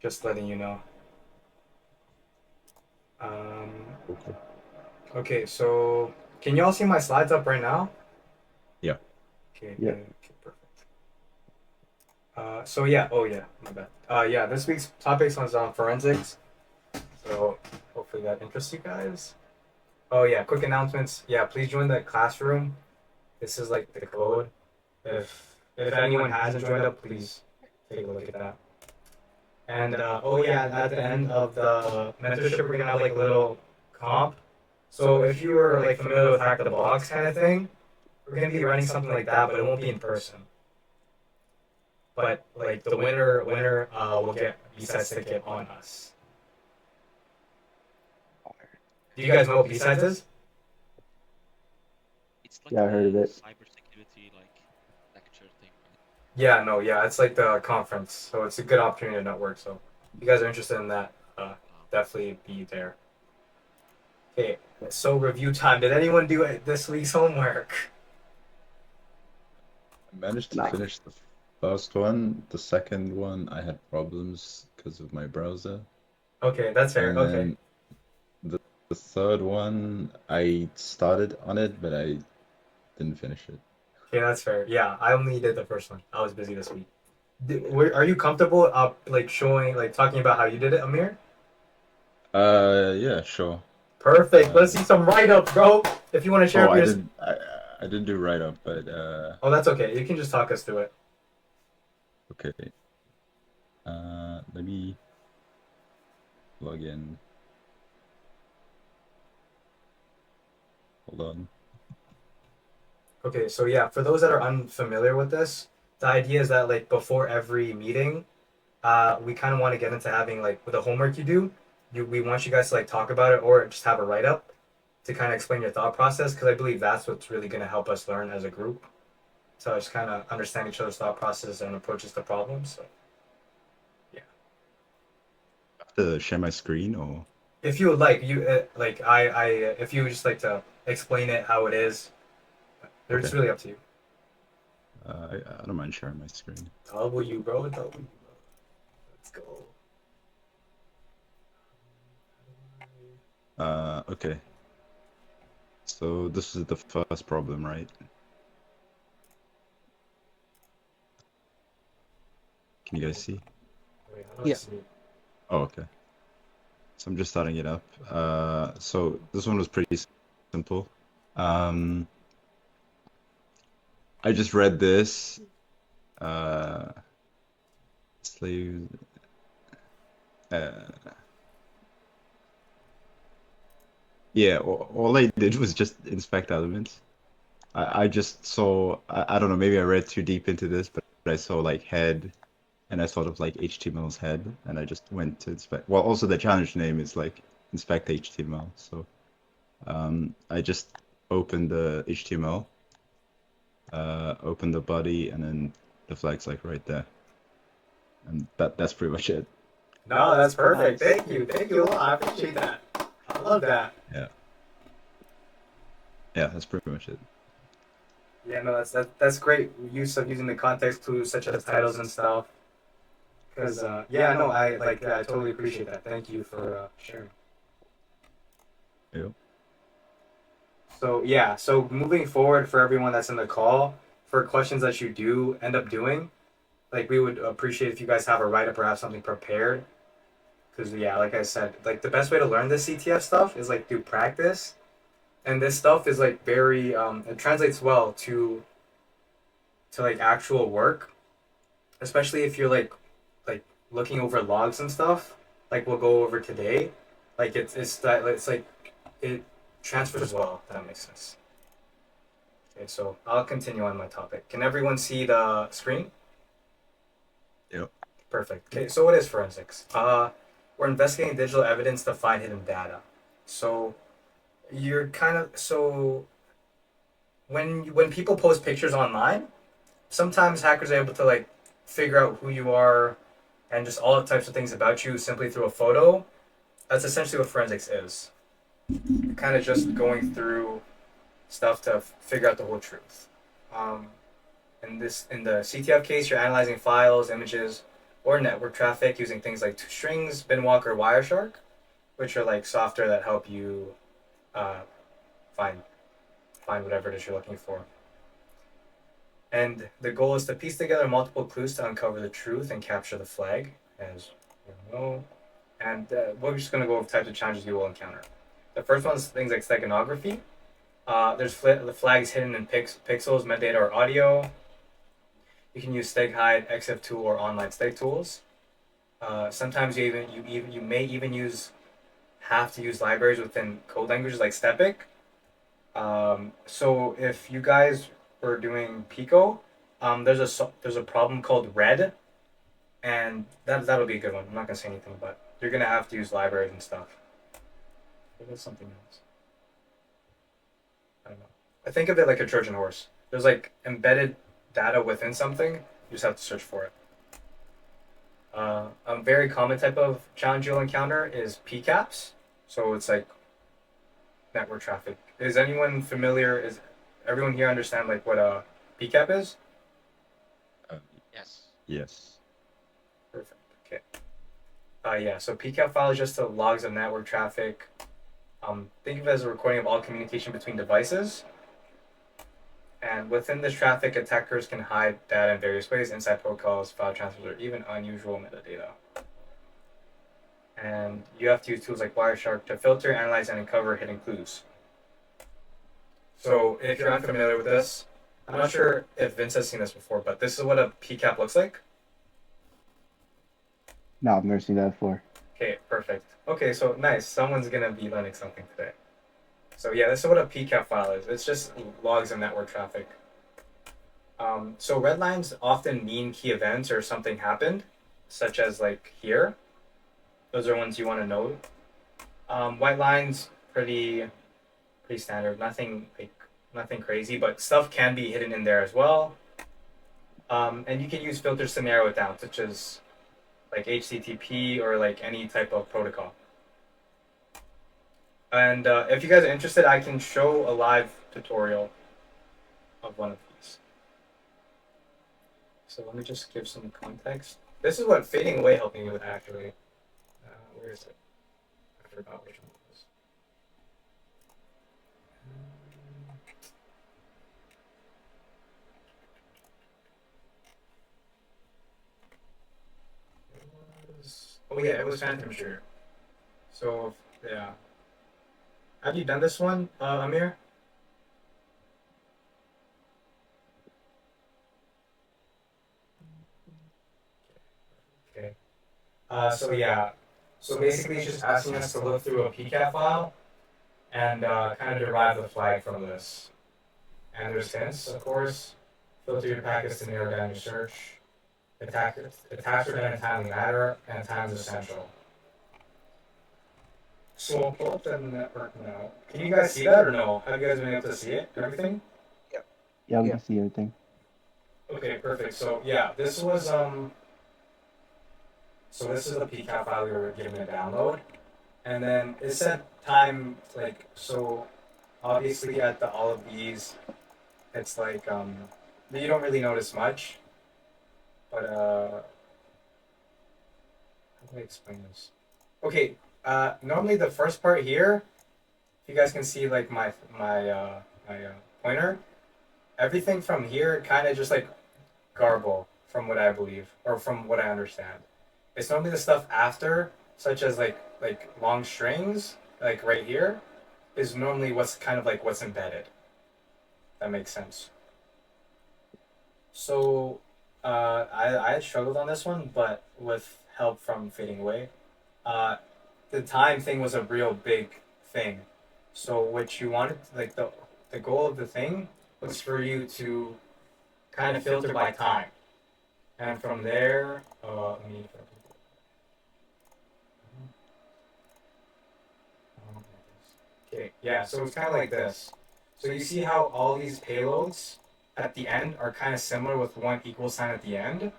Just letting you know. Um, Okay. okay, so can you all see my slides up right now? Yeah. Okay, Yeah. okay, perfect. So yeah, oh yeah, my bad. Yeah, this week's topic is on forensics. So hopefully that interests you guys. Oh yeah, quick announcements. Yeah, please join the classroom. This is like the code. If anyone hasn't joined up, please take a look at that. And oh yeah, at the end of the mentorship, we're gonna have like a little comp. So if you were like familiar with Hack the Box kind of thing, we're gonna be running something like that, but it won't be in person. But like the winner will get a B-sides ticket on us. Do you guys know what B-sides is? It's like Yeah, I heard of the it. cybersecurity like lecture thing, right? Yeah, no, yeah, it's like the conference, so it's a good opportunity to network. So if you guys are interested in that, definitely be there. Okay, so review time. Did anyone do this week's homework? I managed to Nah. finish the first one. The second one, I had problems because of my browser. Okay, that's fair. Okay. And the, the third one, I started on it, but I didn't finish it. Okay, that's fair. Yeah, I only did the first one. I was busy this week. Are you comfortable like showing like talking about how you did it, Amir? Yeah, sure. Perfect. Let's Uh, see some write-ups, bro. If you want to share oh, up I your didn't, I, I didn't do write up, but Oh, that's okay. You can just talk us through it. okay. Let me log in. Hold on. Okay, so yeah, for those that are unfamiliar with this, the idea is that like before every meeting, we kind of want to get into having like with the homework you do, we want you guys to like talk about it or just have a write up to kind of explain your thought process because I believe that's what's really going to help us learn as a group. So just kind of understand each other's thought process and approaches to problems. So yeah, I have to share my screen or if you would like, you like if you would just like to explain it how it is, it's okay. really up to you. I don't mind sharing my screen. W, bro. W. Let's go. Okay. So this is the first problem, right? Can you guys see? Wait, how do I Yeah. see? Oh, okay. So I'm just starting it up. So this one was pretty simple. Um, I just read this. Uh, slave. Uh, yeah. All I did was just inspect elements. I just saw. I don't know. Maybe I read too deep into this, but I saw like head, and I thought of like HTML's head, and I just went to inspect. Well, also the challenge name is like inspect HTML. So I just opened the HTML, opened the body, and then the flag's like right there, and that's pretty much it. No, that's perfect. Nice. Thank you. Thank you a lot. I appreciate that. I love that. Yeah, yeah, that's pretty much it. Yeah, no, that's great use of using the context clues such as titles and stuff. Because yeah, no, I like yeah, I totally appreciate that. Thank you for sharing. Yeah. So yeah, so moving forward for everyone that's in the call, for questions that you do end up doing, like we would appreciate if you guys have a write up or have something prepared. Because yeah, like I said, like the best way to learn this CTF stuff is like through practice, and this stuff is like very it translates well to like actual work, especially if you're like looking over logs and stuff. Like we'll go over today, like it's like it transfers well. If that makes sense. Okay, so I'll continue on my topic. Can everyone see the screen? Yep. Perfect. Okay, so what is forensics? We're investigating digital evidence to find hidden data. So you're kind of so when people post pictures online, sometimes hackers are able to like figure out who you are and just all types of things about you simply through a photo. That's essentially what forensics is. You're kind of just going through stuff to figure out the whole truth. In the CTF case, you're analyzing files, images, or network traffic using things like strings, Binwalk, Wireshark, which are like software that help you uh, find whatever it is you're looking for. And the goal is to piece together multiple clues to uncover the truth and capture the flag, as you know. And we're just going to go over types of challenges you will encounter. The first one is things like steganography. There's the flags hidden in pixels, metadata, or audio. You can use StegHide, XF2, or online steg tools. Sometimes you may even have to use libraries within code languages like Stepic. So if you guys were doing Pico, there's a problem called red, and that'll be a good one. I'm not gonna say anything, but you're gonna have to use libraries and stuff. What is something else? I don't know. I think of it like a Trojan horse. There's like embedded data within something. You just have to search for it. A very common type of challenge you'll encounter is PCAPs. So it's like network traffic. Is anyone familiar? Is everyone here understand like what a PCAP is? Yes. Yes. Perfect. Okay. Yeah. So PCAP file is just the logs of network traffic. Think of it as a recording of all communication between devices. And within this traffic, attackers can hide data in various ways, inside protocols, file transfers, or even unusual metadata. And you have to use tools like Wireshark to filter, analyze, and uncover hidden clues. So if you're unfamiliar with this, I'm not sure if Vince has seen this before, but this is what a PCAP looks like. No, I've never seen that before. Okay, perfect. Okay, so nice. Someone's gonna be learning something today. So yeah, this is what a PCAP file is. It's just logs of network traffic. So red lines often mean key events or something happened, such as like here. Those are ones you want to note. White lines, pretty standard. Nothing crazy, but stuff can be hidden in there as well. And you can use filters to narrow it down, such as like HTTP or like any type of protocol. And if you guys are interested, I can show a live tutorial of one of these. So let me just give some context. This is what Fading Away helped me with, actually. Where is it? I forgot which one it was. Oh yeah, it was Phantom Shooter. So yeah. Have you done this one, Amir? Okay. So yeah. So basically, it's just asking us to look through a PCAP file and kind of derive the flag from this. And there's hints, of course. Filter your packets to narrow down your search. Attacks are done in timely matter, and time is essential. So I'll pull up the network now. Can you guys see that or no? Have you guys been able to see it? Everything? Yeah, we Yeah. can see everything. Okay, perfect. So yeah, this was So this is the PCAP file we were given to download, and then it said time like so. Obviously, at all of these, it's like you don't really notice much, but how do I explain this? Okay, normally the first part here, if you guys can see like my pointer, everything from here kind of just like garble from what I believe or from what I understand. It's normally the stuff after, such as like long strings, like right here, is normally what's kind of like what's embedded. That makes sense. So I struggled on this one, but with help from Fading Away, the time thing was a real big thing. So what you wanted, like the goal of the thing was for you to kind of filter by time, and from there, let me. Okay, yeah, so it's kind of like this. So you see how all these payloads at the end are kind of similar with one equal sign at the end?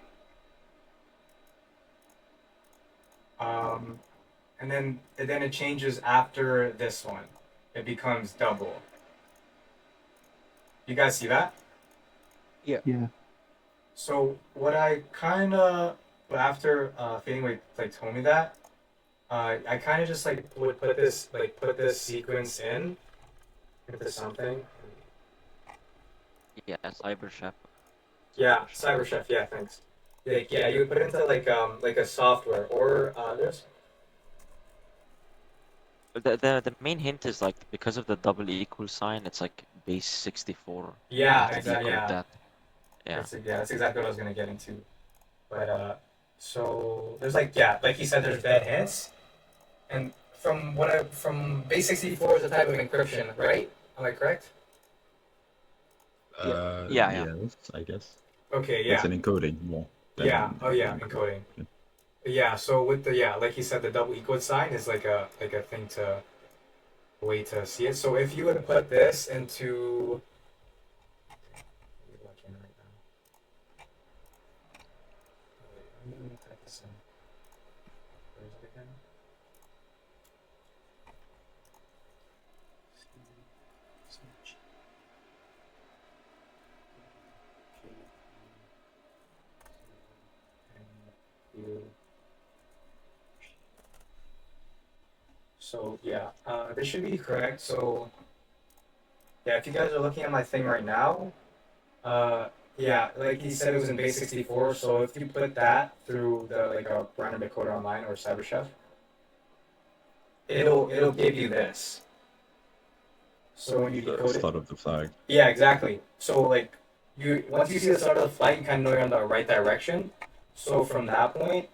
And then it changes after this one. It becomes double. You guys see that? Yeah. So what I kind of but after Feeling like told me that, I kind of just like would put this sequence into something. Yeah, Cyber Chef. Yeah, CyberChef. Yeah, thanks. Like yeah, you would put it into like a software or there's The main hint is like because of the double equal sign, it's like base 64. You yeah have to exactly decode yeah that. Yeah. that's exactly what I was gonna get into. But so there's like yeah like you said there's bad hints and from base 64 is a type of encryption, right? Am I correct? Yeah. Yeah, yeah. Yes, I guess. Okay, It's yeah. an encoding more Yeah. than Oh yeah, encryption. encoding. Yeah, so with the yeah, like you said, the double equal sign is like a thing to a way to see it. So if you would put this into let me type this in. Where is it again? So yeah, this should be correct. So yeah, if you guys are looking at my thing right now, yeah, like he said, it was in base 64. So if you put that through the like a random decoder online or CyberChef, it'll give you this. So when you The decode it, start of the flag. yeah, exactly. So like you once you see the start of the flight, you kind of know you're in the right direction. So from that point,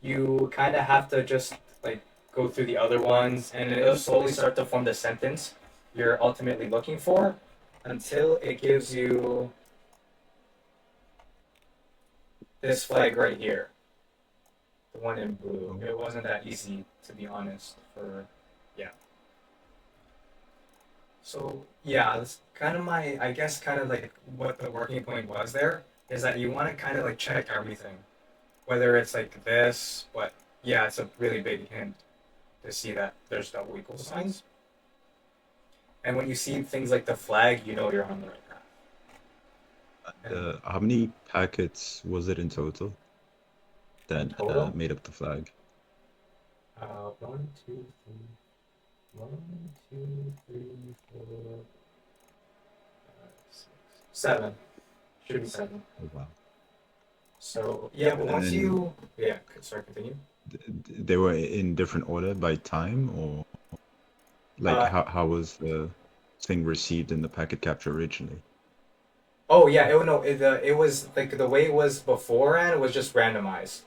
you kind of have to just like go through the other ones, and it'll slowly start to form the sentence you're ultimately looking for, until it gives you this flag right here, the one in blue. It wasn't that easy to be honest. For yeah. So yeah, that's kind of my I guess kind of like what the working point was there is that you want to kind of like check everything, whether it's like this, but yeah, it's a really big hint to see that there's double equal signs. And when you see things like the flag, you know you're on the right path. And How many packets was it in total in that total, made up the flag? one, two, three, one, two, three, four, five, six, seven. Should be seven. Oh, wow. So yeah, but And once then you yeah, sorry, continue. they were in different order by time, or like Uh how was the thing received in the packet capture originally? oh yeah, it was like the way it was beforehand was just randomized.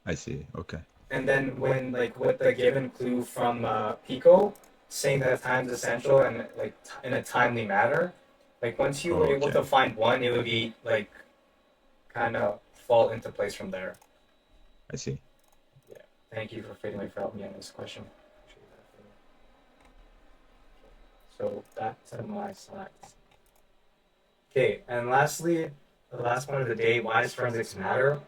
I see. Okay. And then when like with the given clue from Pico saying that time is essential and like in a timely manner, like once you were Oh, able okay. to find one, it would be like kind of fall into place from there. I see. Yeah. Thank you for fitting for helping me on this question. So back to my slides. Okay, and lastly, the last one of the day, why does forensics matter?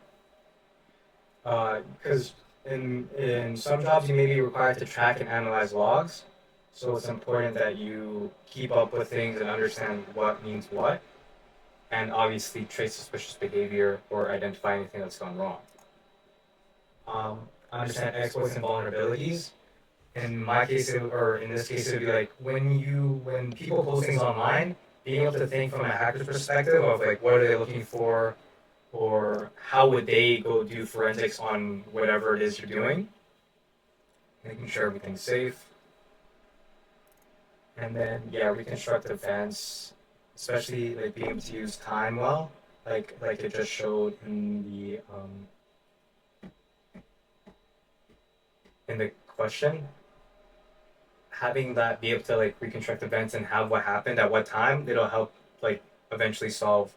Because in some jobs you may be required to track and analyze logs, so it's important that you keep up with things and understand what means what, and obviously trace suspicious behavior or identify anything that's gone wrong. Understand exploits and vulnerabilities. In my case, or in this case, it would be like when people post things online, being able to think from a hacker's perspective of like what are they looking for, or how would they go do forensics on whatever it is you're doing, making sure everything's safe, and then yeah, reconstruct events, especially like being able to use time well, like it just showed in the question. Having that be able to like reconstruct events and have what happened at what time, it'll help like eventually solve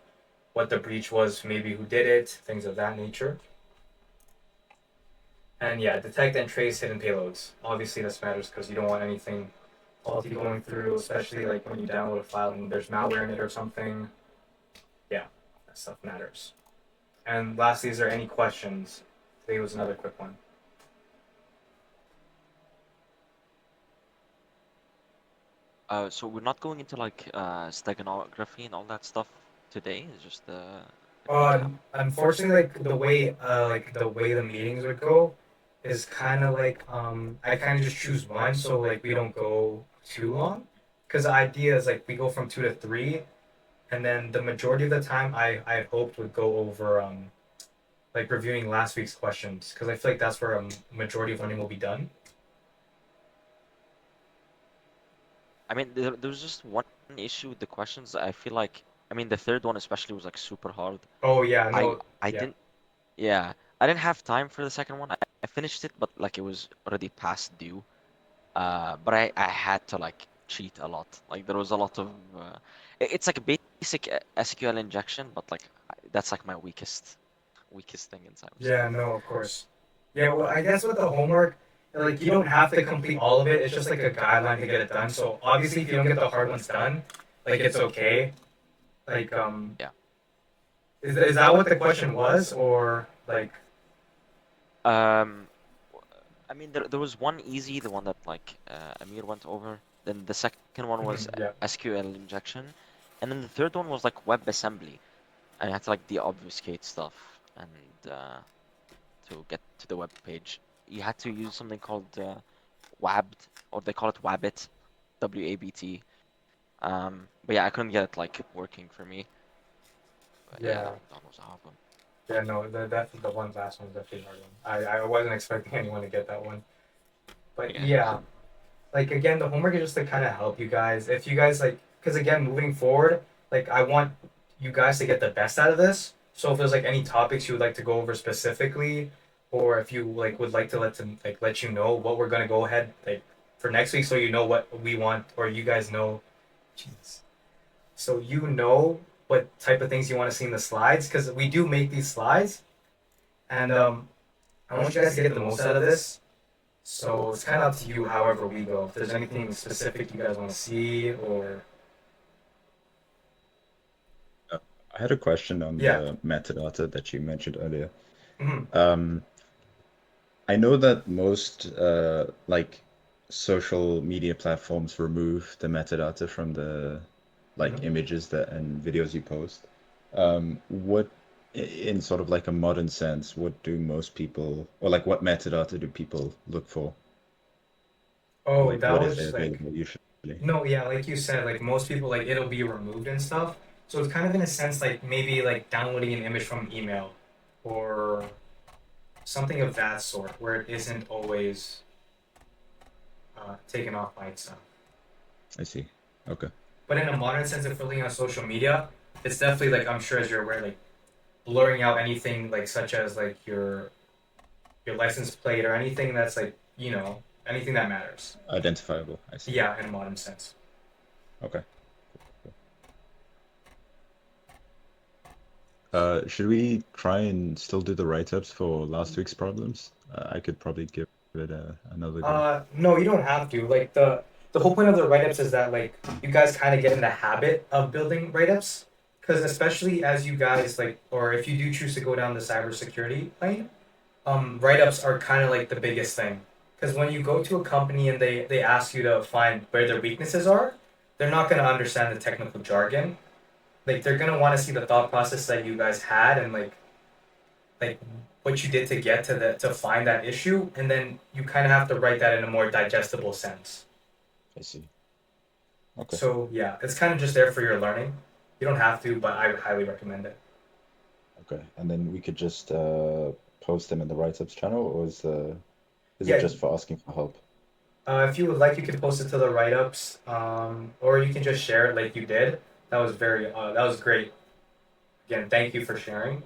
what the breach was, maybe who did it, things of that nature. And yeah, detect and trace hidden payloads. Obviously, this matters because you don't want anything faulty going through, especially like when you download a file and there's malware in it or something. Yeah, that stuff matters. And lastly, is there any questions? Today was another quick one. So we're not going into like steganography and all that stuff today. It's just Unfortunately, like the way the meetings would go is kind of like I kind of just choose one, so like we don't go too long. Because the idea is like we go from 2 to 3, and then the majority of the time I hoped would go over like reviewing last week's questions, because I feel like that's where a majority of learning will be done. I mean, there was just one issue with the questions. I feel like, I mean, the third one especially was like super hard. Oh yeah, I no, I yeah, didn't, yeah, I didn't have time for the second one. I finished it, but like it was already past due. But I had to like cheat a lot. Like there was a lot of, it's like a basic SQL injection, but like that's like my weakest thing in yeah, cybersecurity. no, of course. Yeah, well, I guess with the homework, like you don't have to complete all of it. It's just like a guideline to get it done. So obviously, if you don't get the hard ones done, like it's okay. Like Yeah. is that what the question was, or like? Um, I mean, there was one easy, the one that like Amir went over. Then the second one was Yeah. SQL injection, and then the third one was like WebAssembly. And you had to like deobfuscate stuff and to get to the web page. You had to use something called WABT, or they call it WABT, WABT. But yeah, I couldn't get it like working for me. But yeah, Yeah, that was a hard one. yeah, no, the one last one was definitely a hard one. I wasn't expecting anyone to get that one, but Yeah. yeah, like again, the homework is just to kind of help you guys. If you guys like, because again, moving forward, like I want you guys to get the best out of this. So if there's like any topics you would like to go over specifically, or if you like would like to let you know what we're gonna go ahead like for next week, so you know what we want, or you guys know, jeez, so you know what type of things you want to see in the slides, because we do make these slides, and I want you guys to get the most out of this. So it's kind of up to you, however we go. If there's anything specific you guys want to see, or I had a question on yeah, the metadata that you mentioned earlier. mhm, Um, I know that most like social media platforms remove the metadata from the like mhm. images that and videos you post. What in sort of like a modern sense, what do most people or like what metadata do people look for? Or Oh, like that what is was like available usually? no, yeah, like you said, like most people, like it'll be removed and stuff. So it's kind of in a sense like maybe like downloading an image from email, or something of that sort, where it isn't always taken off by itself. I see. Okay. But in a modern sense of filling on social media, it's definitely like I'm sure as you're aware, like blurring out anything like such as like your license plate or anything that's like anything that matters. Identifiable. I see. Yeah, in a modern sense. Okay. Should we try and still do the write-ups for last week's problems? I could probably give it another go. No, you don't have to. Like the whole point of the write-ups is that like you guys kind of get in the habit of building write-ups, because especially as you guys like, or if you do choose to go down the cybersecurity lane, write-ups are kind of like the biggest thing. Because when you go to a company and they ask you to find where their weaknesses are, they're not going to understand the technical jargon. Like they're going to want to see the thought process that you guys had, and like what you did to get to find that issue, and then you kind of have to write that in a more digestible sense. I see. Okay. So yeah, it's kind of just there for your learning. You don't have to, but I would highly recommend it. Okay. And then we could just post them in the write-ups channel, or is it Yeah, just for asking for help? if you would like, you can post it to the write-ups, or you can just share it like you did. That was great. Again, thank you for sharing.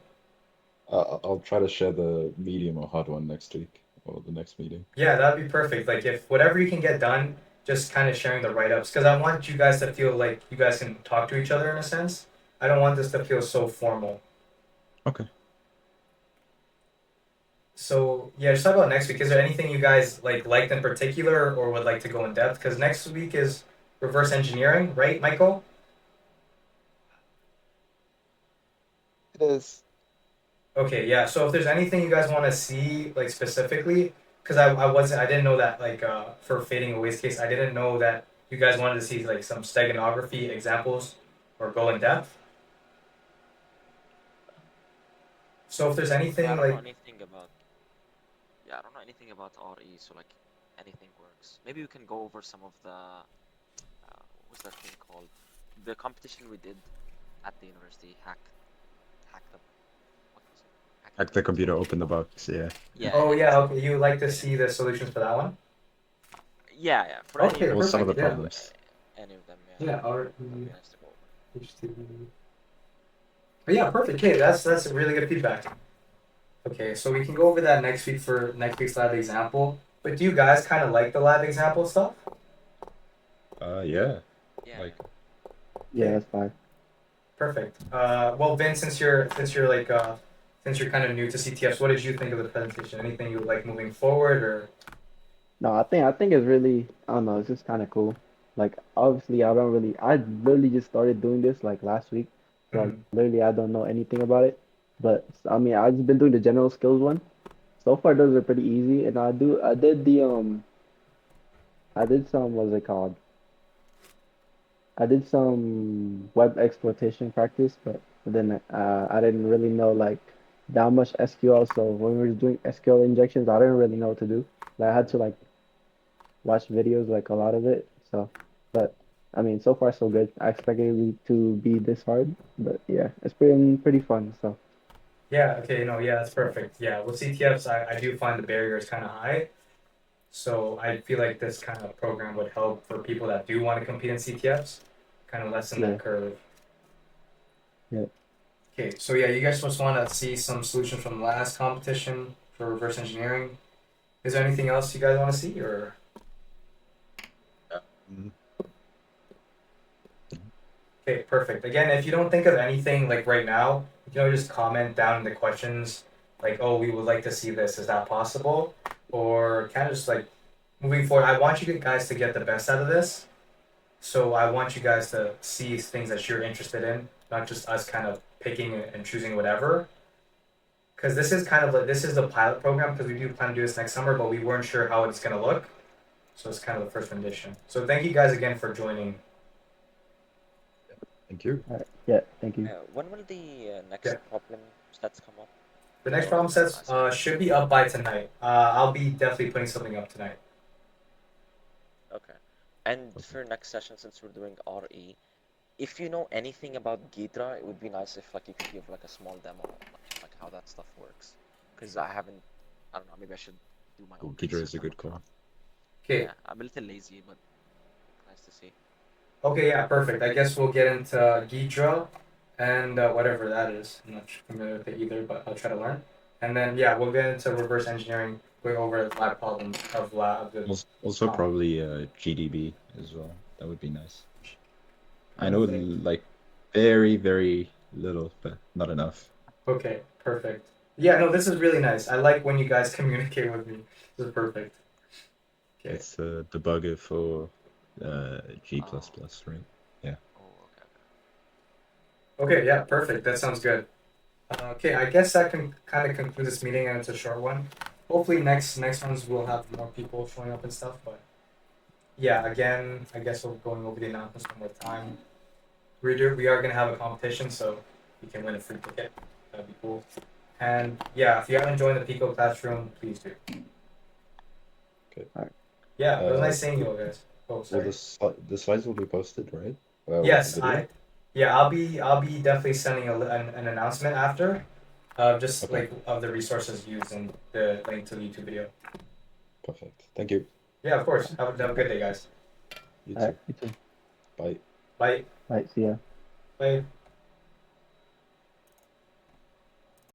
I'll try to share the medium or hard one next week or the next meeting. Yeah, that'd be perfect. Like if whatever you can get done, just kind of sharing the write-ups, because I want you guys to feel like you guys can talk to each other in a sense. I don't want this to feel so formal. Okay. So yeah, just talk about next week. Is there anything you guys like liked in particular or would like to go in depth? Because next week is reverse engineering, right, Michael? It is. Okay, yeah. So if there's anything you guys want to see, like specifically, because I didn't know that like for fading away's case, I didn't know that you guys wanted to see like some steganography examples or go in depth. So if there's I anything don't know like, anything about. Yeah, I don't know anything about RE, so like anything works. Maybe we can go over some of the what was that thing called? The competition we did at the university, hack the what was it? Hack Hack the computer, solution open the problem. box. Yeah. Yeah, oh yeah, yeah, so okay, you would like to see the solutions for that one? yeah, for any Okay, of Well, them, some of like the perfect. Yeah. problems. any of them, yeah, Yeah. that'd be nice to go over. HTTP. But yeah, perfect. Okay, that's really good feedback. Okay, so we can go over that next week for next week's lab example. But do you guys kind of like the lab example stuff? Yeah. Yeah, Like, Yeah, Okay, that's fine. perfect. Well, Vin, since you're kind of new to CTFs, what did you think of the presentation? Anything you would like moving forward, or No, I think it's really, I don't know, it's just kind of cool. Like obviously I literally just started doing this like last week. So Mhm. literally I don't know anything about it. But I mean I've just been doing the general skills one. So far those are pretty easy and I did some what's it called? I did some web exploitation practice, but then I didn't really know like that much SQL. So when we were doing SQL injections, I didn't really know what to do. Like I had to like watch videos, like a lot of it. So, but I mean, so far so good. I expected it to be this hard, but yeah, it's been pretty fun. So yeah, okay, no, yeah, that's perfect. Yeah, with CTFs, I do find the barrier is kind of high. So I feel like this kind of program would help for people that do want to compete in CTFs, kind of lessen yeah, that curve. yeah. Okay, so yeah, you guys just want to see some solutions from the last competition for reverse engineering. Is there anything else you guys want to see, or? mm, Okay, perfect. Again, if you don't think of anything like right now, you know, just comment down in the questions, like, oh, we would like to see this. Is that possible? Or kind of just like moving forward, I want you guys to get the best out of this. So I want you guys to see things that you're interested in, not just us kind of picking and choosing whatever. Because this is kind of like this is the pilot program because we do plan to do this next summer, but we weren't sure how it's gonna look. So it's kind of the first rendition. So thank you guys again for joining. thank you. All right. Yeah, thank you. When will the next Yeah. problem sets come up? The Or next problem sets as of should be up by tonight. I'll be definitely putting something up tonight. okay. And Okay. for next session, since we're doing RE, if you know anything about Ghidra, it would be nice if like you could give like a small demo, like how that stuff works. Because I haven't, I don't know, maybe I should do my own Ghidra research. is a I'm good not sure. call. Okay. Yeah, I'm a little lazy, but nice to see. Okay. Yeah. Perfect. I guess we'll get into Ghidra and whatever that is. I'm not familiar with it either, but I'll try to learn. And then yeah, we'll get into reverse engineering, going over lab problems of lab of the Also, comp. probably GDB as well. That would be nice. I know Perfect. like very, very little, but not enough. Okay. Perfect. Yeah. No, this is really nice. I like when you guys communicate with me. This is perfect. Okay. It's the debugger for G++, Oh, right? Yeah. oh, okay. Okay. Yeah. Perfect. That sounds good. Okay, I guess that can kind of conclude this meeting, and it's a short one. Hopefully, next ones we'll have more people showing up and stuff. But yeah, again, I guess we're going over the announcements one more time. We are gonna have a competition, so you can win a free ticket. That'd be cool. And yeah, if you haven't joined the Pico Classroom, please do. Okay. All right. Yeah, it was Uh, nice seeing you all guys. Oh, well, sorry. the slides will be posted, right? With Yes, the video. yeah, I'll be definitely sending an announcement after, just Okay. like of the resources used and the link to the YouTube video. Perfect. Thank you. Yeah, of course. Have a good day, guys. You All too. right, you too. Bye. Bye. All right, see ya. Bye.